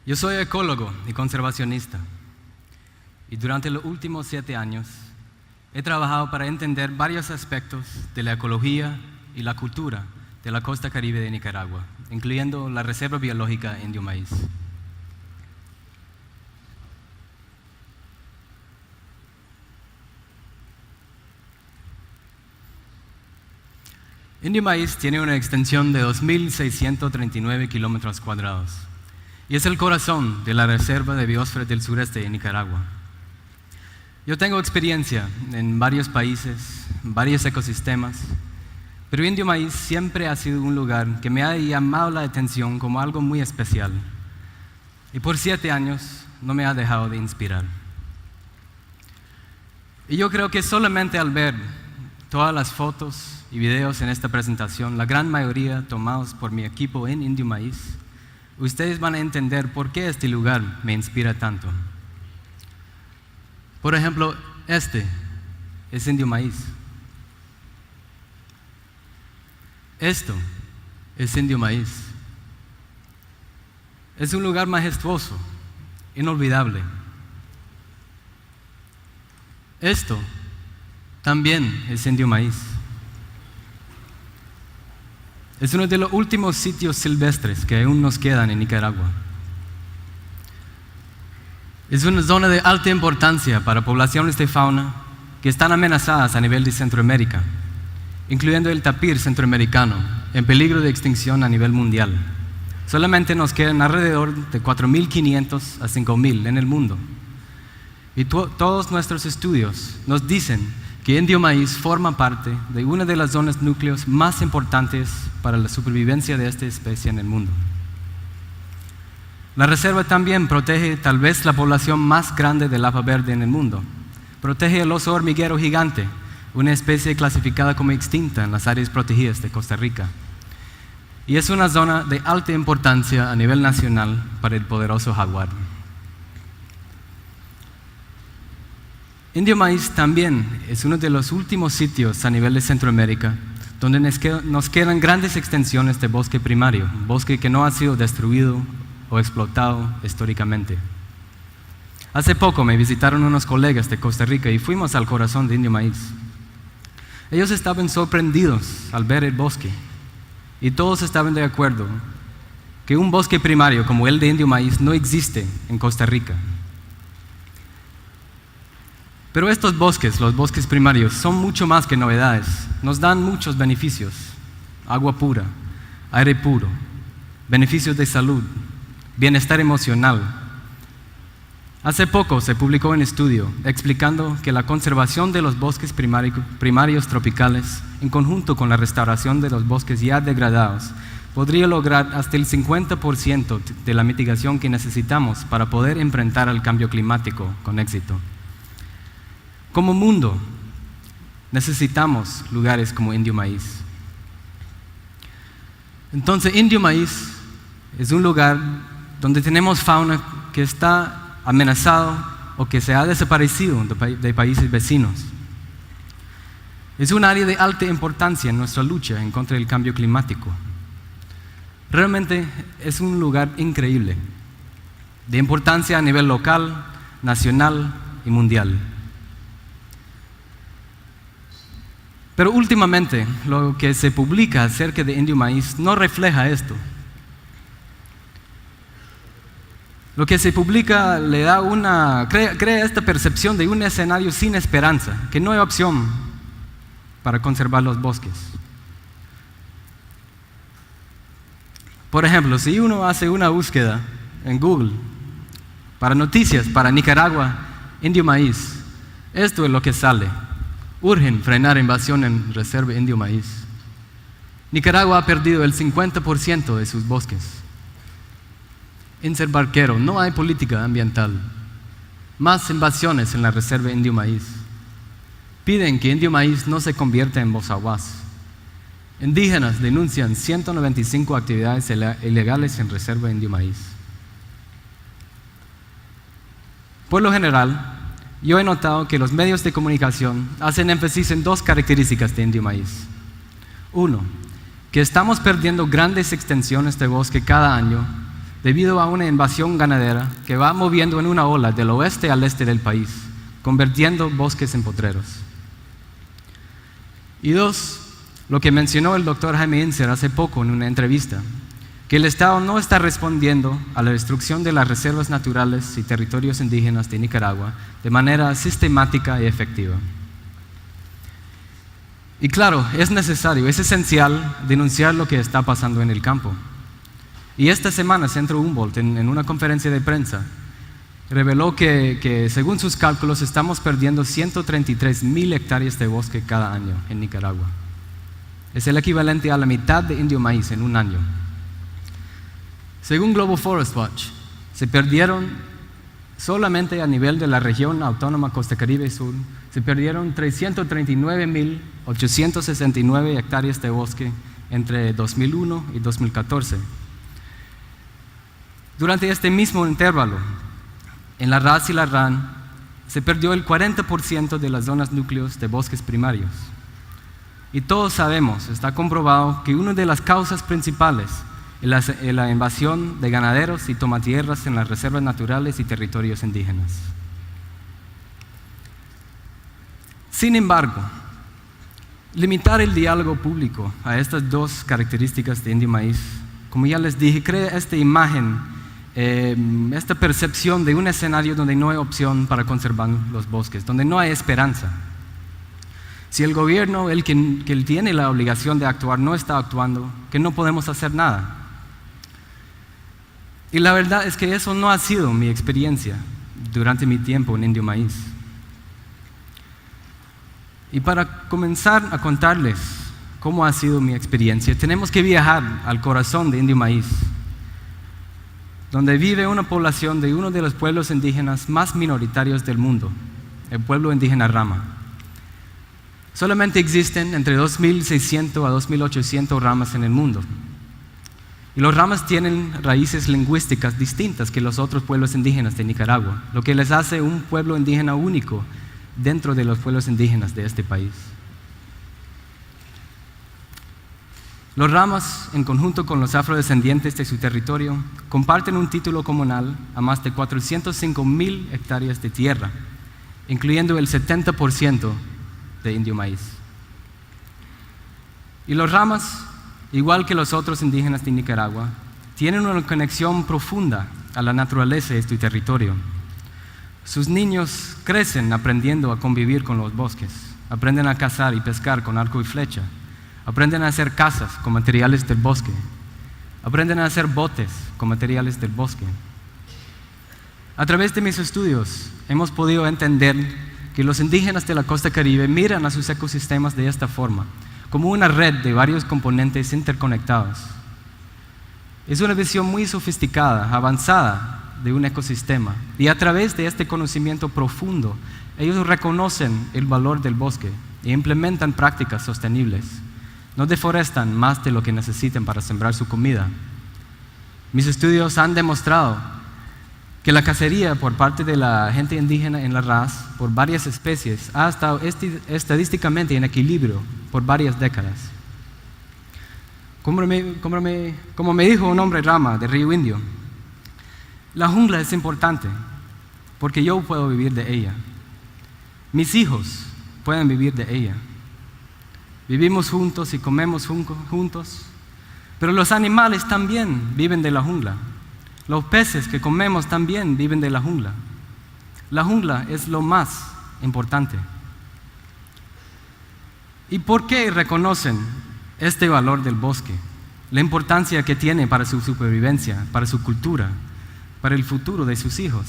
Yo soy ecólogo y conservacionista y durante los últimos 7 años he trabajado para entender varios aspectos de la ecología y la cultura de la costa caribe de Nicaragua, incluyendo la Reserva Biológica Indio Maíz. Indio Maíz tiene una extensión de 2.639 kilómetros cuadrados y es el corazón de la Reserva de Biosfera del Sureste de Nicaragua. Yo tengo experiencia en varios países, varios ecosistemas, pero Indio Maíz siempre ha sido un lugar que me ha llamado la atención como algo muy especial y por 7 años no me ha dejado de inspirar. Y yo creo que solamente al ver todas las fotos y videos en esta presentación, la gran mayoría tomados por mi equipo en Indio Maíz, ustedes van a entender por qué este lugar me inspira tanto. Por ejemplo, este es Indio Maíz. Esto es Indio Maíz. Es un lugar majestuoso, inolvidable. Esto también es Indio Maíz. Es uno de los últimos sitios silvestres que aún nos quedan en Nicaragua. Es una zona de alta importancia para poblaciones de fauna que están amenazadas a nivel de Centroamérica, incluyendo el tapir centroamericano, en peligro de extinción a nivel mundial. Solamente nos quedan alrededor de 4.500 a 5.000 en el mundo. Y todos nuestros estudios nos dicen que Indio Maíz forma parte de una de las zonas núcleos más importantes para la supervivencia de esta especie en el mundo. La reserva también protege tal vez la población más grande de lapa verde en el mundo. Protege el oso hormiguero gigante, una especie clasificada como extinta en las áreas protegidas de Costa Rica. Y es una zona de alta importancia a nivel nacional para el poderoso jaguar. Indio Maíz también es uno de los últimos sitios a nivel de Centroamérica donde nos quedan grandes extensiones de bosque primario, bosque que no ha sido destruido o explotado históricamente. Hace poco me visitaron unos colegas de Costa Rica y fuimos al corazón de Indio Maíz. Ellos estaban sorprendidos al ver el bosque y todos estaban de acuerdo que un bosque primario como el de Indio Maíz no existe en Costa Rica. Pero estos bosques, los bosques primarios, son mucho más que novedades. Nos dan muchos beneficios: agua pura, aire puro, beneficios de salud, bienestar emocional. Hace poco se publicó un estudio explicando que la conservación de los bosques primarios tropicales, en conjunto con la restauración de los bosques ya degradados, podría lograr hasta el 50% de la mitigación que necesitamos para poder enfrentar el cambio climático con éxito. Como mundo, necesitamos lugares como Indio Maíz. Entonces, Indio Maíz es un lugar donde tenemos fauna que está amenazado o que se ha desaparecido de países vecinos. Es un área de alta importancia en nuestra lucha en contra del cambio climático. Realmente es un lugar increíble, de importancia a nivel local, nacional y mundial. Pero últimamente lo que se publica acerca de Indio Maíz no refleja esto. Lo que se publica le da crea esta percepción de un escenario sin esperanza, que no hay opción para conservar los bosques. Por ejemplo, si uno hace una búsqueda en Google para noticias para Nicaragua, Indio Maíz, esto es lo que sale: urgen frenar invasión en Reserva Indio Maíz. Nicaragua ha perdido el 50% de sus bosques. Inser Barquero, no hay política ambiental. Más invasiones en la Reserva Indio Maíz. Piden que Indio Maíz no se convierta en Bozaguas. Indígenas denuncian 195 actividades ilegales en Reserva Indio Maíz. Por lo general, yo he notado que los medios de comunicación hacen énfasis en 2 características de Indio Maíz. 1, que estamos perdiendo grandes extensiones de bosque cada año debido a una invasión ganadera que va moviendo en una ola del oeste al este del país, convirtiendo bosques en potreros. Y dos, lo que mencionó el doctor Jaime Inser hace poco en una entrevista, que el Estado no está respondiendo a la destrucción de las reservas naturales y territorios indígenas de Nicaragua de manera sistemática y efectiva. Y claro, es necesario, es esencial denunciar lo que está pasando en el campo. Y esta semana Centro Humboldt, en una conferencia de prensa, reveló que según sus cálculos estamos perdiendo 133,000 hectáreas de bosque cada año en Nicaragua. Es el equivalente a la mitad de Indio Maíz en un año. Según Global Forest Watch, se perdieron solamente a nivel de la región autónoma Costa Caribe Sur, se perdieron 339,869 hectáreas de bosque entre 2001 y 2014. Durante este mismo intervalo, en la RAS y la RAN, se perdió el 40% de las zonas núcleos de bosques primarios. Y todos sabemos, está comprobado, que una de las causas principales es la invasión de ganaderos y tomatierras en las reservas naturales y territorios indígenas. Sin embargo, limitar el diálogo público a estas dos características de Indio Maíz, como ya les dije, crea esta imagen, esta percepción de un escenario donde no hay opción para conservar los bosques, donde no hay esperanza. Si el gobierno, el que tiene la obligación de actuar, no está actuando, que no podemos hacer nada. Y la verdad es que eso no ha sido mi experiencia durante mi tiempo en Indio Maíz. Y para comenzar a contarles cómo ha sido mi experiencia, tenemos que viajar al corazón de Indio Maíz, donde vive una población de uno de los pueblos indígenas más minoritarios del mundo, el pueblo indígena Rama. Solamente existen entre 2.600 a 2.800 ramas en el mundo. Y los ramas tienen raíces lingüísticas distintas que los otros pueblos indígenas de Nicaragua, lo que les hace un pueblo indígena único dentro de los pueblos indígenas de este país. Los ramas, en conjunto con los afrodescendientes de su territorio, comparten un título comunal a más de 405,000 hectáreas de tierra, incluyendo el 70% de Indio Maíz. Y los ramas, igual que los otros indígenas de Nicaragua, tienen una conexión profunda a la naturaleza de su territorio. Sus niños crecen aprendiendo a convivir con los bosques, aprenden a cazar y pescar con arco y flecha, aprenden a hacer casas con materiales del bosque, aprenden a hacer botes con materiales del bosque. A través de mis estudios hemos podido entender que los indígenas de la costa caribe miran a sus ecosistemas de esta forma, como una red de varios componentes interconectados. Es una visión muy sofisticada, avanzada de un ecosistema, y a través de este conocimiento profundo, ellos reconocen el valor del bosque e implementan prácticas sostenibles. No deforestan más de lo que necesitan para sembrar su comida. Mis estudios han demostrado que la cacería por parte de la gente indígena en la RAS por varias especies ha estado estadísticamente en equilibrio por varias décadas. Como me dijo un hombre Rama de Río Indio, la jungla es importante porque yo puedo vivir de ella. Mis hijos pueden vivir de ella. Vivimos juntos y comemos juntos, pero los animales también viven de la jungla. Los peces que comemos también viven de la jungla. La jungla es lo más importante. ¿Y por qué reconocen este valor del bosque? La importancia que tiene para su supervivencia, para su cultura, para el futuro de sus hijos.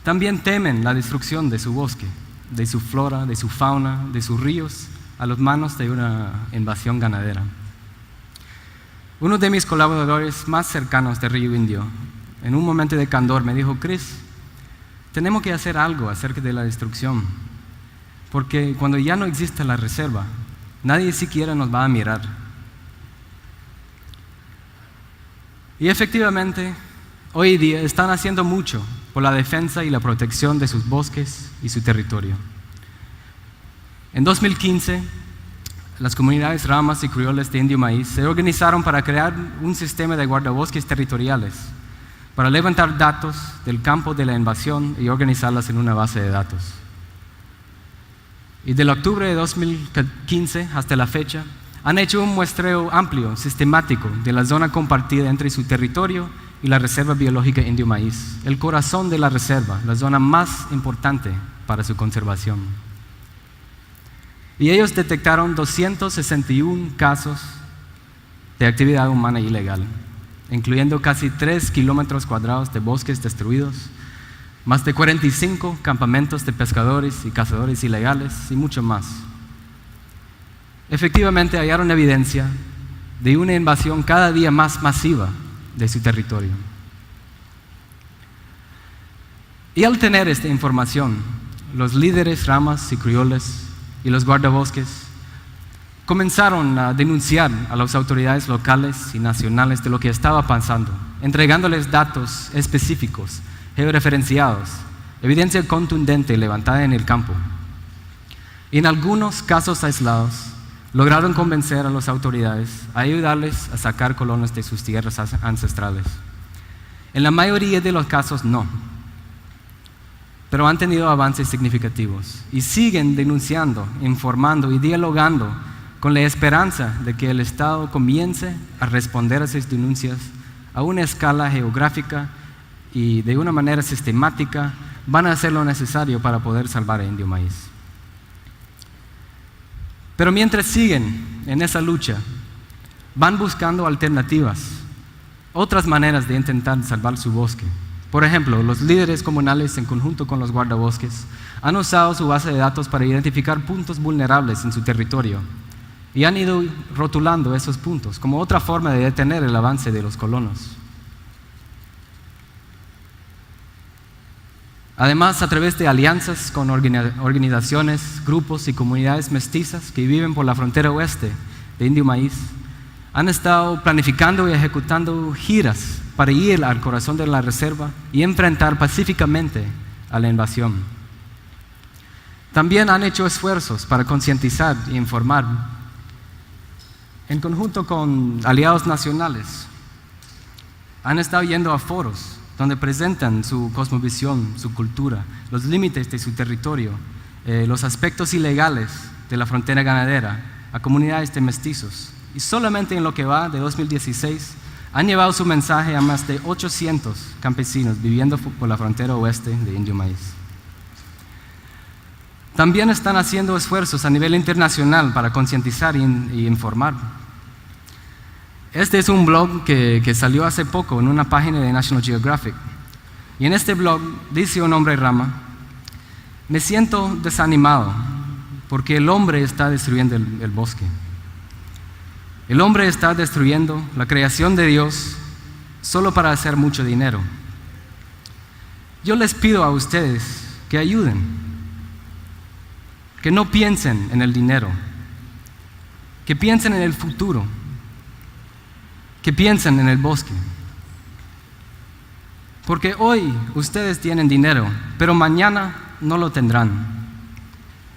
También temen la destrucción de su bosque, de su flora, de su fauna, de sus ríos, a las manos de una invasión ganadera. Uno de mis colaboradores más cercanos de Río Indio, en un momento de candor, me dijo: Chris, tenemos que hacer algo acerca de la destrucción, porque cuando ya no existe la reserva, nadie siquiera nos va a mirar. Y efectivamente, hoy día están haciendo mucho por la defensa y la protección de sus bosques y su territorio. En 2015, las comunidades ramas y criollas de Indio Maíz se organizaron para crear un sistema de guardabosques territoriales, para levantar datos del campo de la invasión y organizarlas en una base de datos. Y del octubre de 2015 hasta la fecha, han hecho un muestreo amplio, sistemático, de la zona compartida entre su territorio y la Reserva Biológica Indio Maíz, el corazón de la reserva, la zona más importante para su conservación. Y ellos detectaron 261 casos de actividad humana ilegal, incluyendo casi 3 kilómetros cuadrados de bosques destruidos, más de 45 campamentos de pescadores y cazadores ilegales y mucho más. Efectivamente hallaron evidencia de una invasión cada día más masiva de su territorio. Y al tener esta información, los líderes ramas y criollas y los guardabosques comenzaron a denunciar a las autoridades locales y nacionales de lo que estaba pasando, entregándoles datos específicos, georreferenciados, evidencia contundente levantada en el campo. Y en algunos casos aislados, lograron convencer a las autoridades a ayudarles a sacar colonos de sus tierras ancestrales. En la mayoría de los casos no, pero han tenido avances significativos y siguen denunciando, informando y dialogando con la esperanza de que el Estado comience a responder a esas denuncias a una escala geográfica y de una manera sistemática. Van a hacer lo necesario para poder salvar a Indio Maíz. Pero mientras siguen en esa lucha, van buscando alternativas, otras maneras de intentar salvar su bosque. Por ejemplo, los líderes comunales en conjunto con los guardabosques han usado su base de datos para identificar puntos vulnerables en su territorio y han ido rotulando esos puntos como otra forma de detener el avance de los colonos. Además, a través de alianzas con organizaciones, grupos y comunidades mestizas que viven por la frontera oeste de Indio Maíz, han estado planificando y ejecutando giras para ir al corazón de la reserva y enfrentar pacíficamente a la invasión. También han hecho esfuerzos para concientizar e informar. En conjunto con aliados nacionales, han estado yendo a foros donde presentan su cosmovisión, su cultura, los límites de su territorio, los aspectos ilegales de la frontera ganadera a comunidades de mestizos. Y solamente en lo que va de 2016 han llevado su mensaje a más de 800 campesinos viviendo por la frontera oeste de Indio Maíz. También están haciendo esfuerzos a nivel internacional para concientizar y informar. Este es un blog que salió hace poco en una página de National Geographic. Y en este blog dice un hombre rama: me siento desanimado porque el hombre está destruyendo el bosque. El hombre está destruyendo la creación de Dios solo para hacer mucho dinero. Yo les pido a ustedes que ayuden, que no piensen en el dinero, que piensen en el futuro, que piensen en el bosque. Porque hoy ustedes tienen dinero, pero mañana no lo tendrán.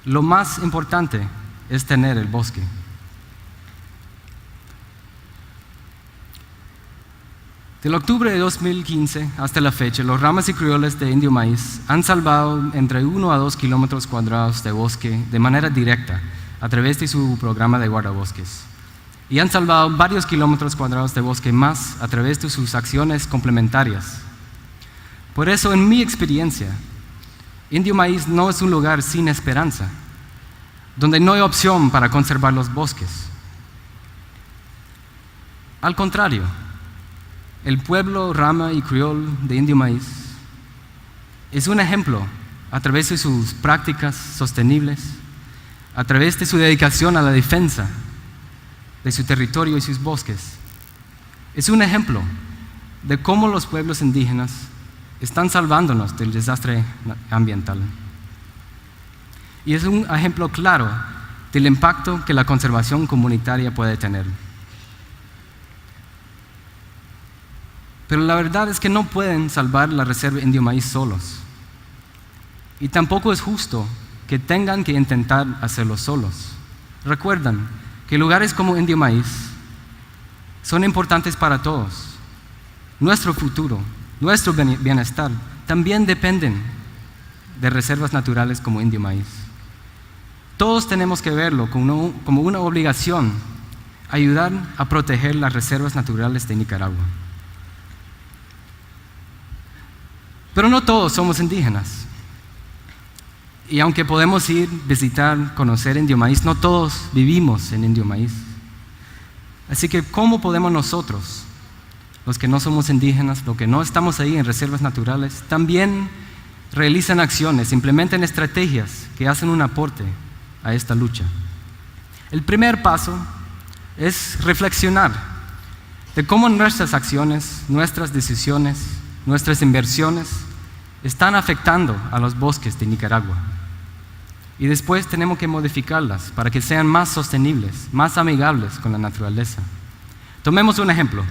Lo más importante es tener el bosque. Del octubre de 2015 hasta la fecha, los ramas y criollas de Indio Maíz han salvado entre 1 a 2 kilómetros cuadrados de bosque de manera directa a través de su programa de guardabosques. Y han salvado varios kilómetros cuadrados de bosque más a través de sus acciones complementarias. Por eso, en mi experiencia, Indio Maíz no es un lugar sin esperanza, donde no hay opción para conservar los bosques. Al contrario, el pueblo rama y criol de Indio Maíz es un ejemplo a través de sus prácticas sostenibles, a través de su dedicación a la defensa de su territorio y sus bosques. Es un ejemplo de cómo los pueblos indígenas están salvándonos del desastre ambiental. Y es un ejemplo claro del impacto que la conservación comunitaria puede tener. Pero la verdad es que no pueden salvar la Reserva Indio Maíz solos. Y tampoco es justo que tengan que intentar hacerlo solos. Recuerdan, que lugares como Indio Maíz son importantes para todos. Nuestro futuro, nuestro bienestar también dependen de reservas naturales como Indio Maíz. Todos tenemos que verlo como una obligación, ayudar a proteger las reservas naturales de Nicaragua. Pero no todos somos indígenas. Y aunque podemos ir, visitar, conocer Indio Maíz, no todos vivimos en Indio Maíz. Así que, ¿cómo podemos nosotros, los que no somos indígenas, los que no estamos ahí en reservas naturales, también realizan acciones, implementan estrategias que hacen un aporte a esta lucha? El primer paso es reflexionar de cómo nuestras acciones, nuestras decisiones, nuestras inversiones están afectando a los bosques de Nicaragua. Y después tenemos que modificarlas para que sean más sostenibles, más amigables con la naturaleza. Tomemos un ejemplo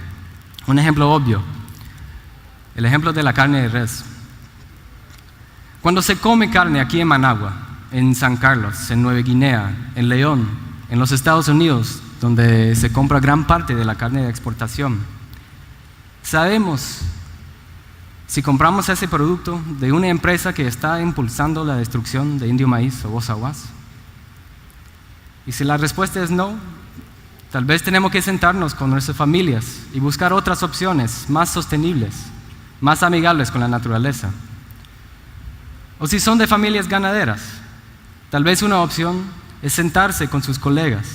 obvio, el ejemplo de la carne de res. Cuando se come carne aquí en Managua, en San Carlos, en Nueva Guinea, en León, en los Estados Unidos, donde se compra gran parte de la carne de exportación, sabemos si compramos ese producto de una empresa que está impulsando la destrucción de Indio Maíz o Bosa Guas. Y si la respuesta es no, tal vez tenemos que sentarnos con nuestras familias y buscar otras opciones más sostenibles, más amigables con la naturaleza. O si son de familias ganaderas, tal vez una opción es sentarse con sus colegas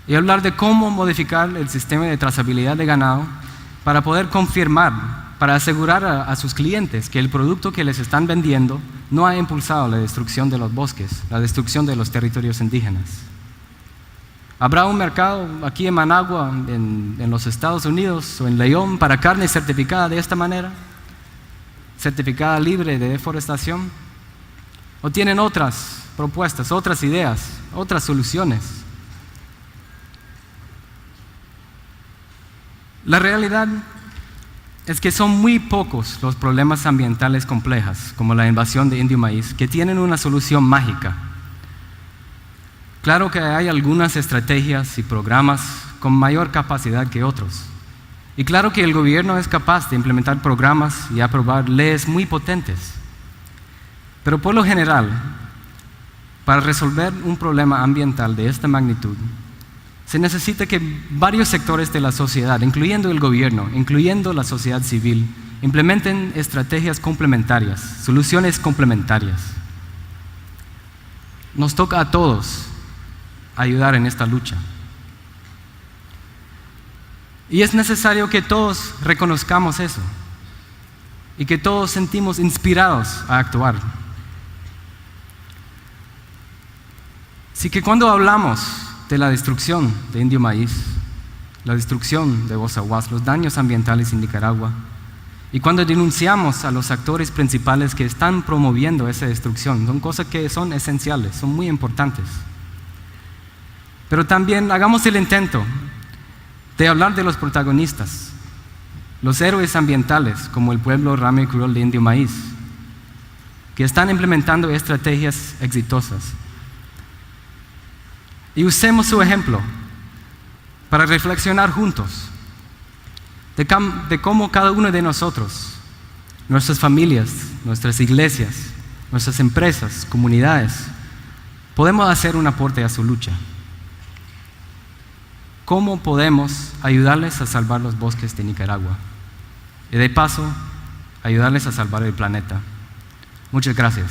y hablar de cómo modificar el sistema de trazabilidad de ganado para poder confirmar, para asegurar a sus clientes que el producto que les están vendiendo no ha impulsado la destrucción de los bosques, la destrucción de los territorios indígenas. ¿Habrá un mercado aquí en Managua, en los Estados Unidos o en León para carne certificada de esta manera? ¿Certificada libre de deforestación? ¿O tienen otras propuestas, otras ideas, otras soluciones? La realidad es que son muy pocos los problemas ambientales complejos, como la invasión de Indio Maíz, que tienen una solución mágica. Claro que hay algunas estrategias y programas con mayor capacidad que otros. Y claro que el gobierno es capaz de implementar programas y aprobar leyes muy potentes. Pero por lo general, para resolver un problema ambiental de esta magnitud, se necesita que varios sectores de la sociedad, incluyendo el gobierno, incluyendo la sociedad civil, implementen estrategias complementarias, soluciones complementarias. Nos toca a todos ayudar en esta lucha. Y es necesario que todos reconozcamos eso y que todos sentimos inspirados a actuar. Así que cuando hablamos de la destrucción de Indio Maíz, la destrucción de Bosa Guas, los daños ambientales en Nicaragua, y cuando denunciamos a los actores principales que están promoviendo esa destrucción, son cosas que son esenciales, son muy importantes. Pero también hagamos el intento de hablar de los protagonistas, los héroes ambientales, como el pueblo Rama y Curol de Indio Maíz, que están implementando estrategias exitosas. Y usemos su ejemplo para reflexionar juntos de cómo cada uno de nosotros, nuestras familias, nuestras iglesias, nuestras empresas, comunidades, podemos hacer un aporte a su lucha. ¿Cómo podemos ayudarles a salvar los bosques de Nicaragua? Y de paso, ayudarles a salvar el planeta. Muchas gracias.